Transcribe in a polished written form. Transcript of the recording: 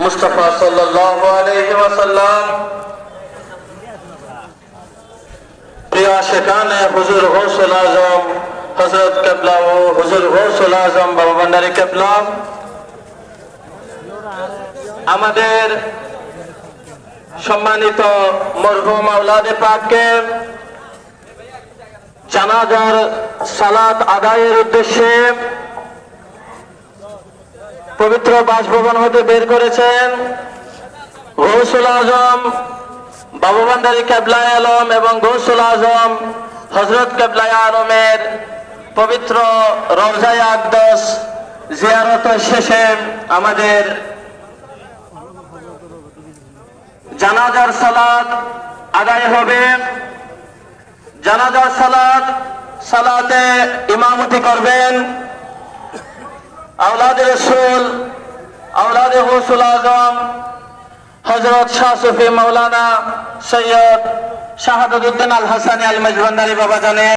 মুস্তাফা সাল্লাল্লাহু আলাইহি ওয়াসাল্লাম। প্রিয় আশিকানে হুজুর গৌসুল আজম হযরত কিবলা ও হুজুর গৌসুল আজম বাবা ভান্ডারী কিবলা আমাদের সম্মানিত মরহুম আওলাদে পাককে জানাজার সালাত আদায়ের উদ্দেশ্যে পবিত্র বাসভবন হতে বের করেছেন গৌসুল আজম বাবা ভান্ডারী কিবলা আলম এবং গৌসুল আজম হযরত কিবলা আলমের পবিত্র রওজায়ে আকদাস জিয়ারত শেষে আমাদের জানাজার সালাত আদায় হবে। জানাজার সালাতে ইমামতি করবেন আওলাদে রাসূল আওলাদে গৌসুল আজম হযরত শাহ সুফি মাওলানা সৈয়দ শাহাদাত উদ্দিন আল হাসানী আল মজভান্ডারী বাবা জানে।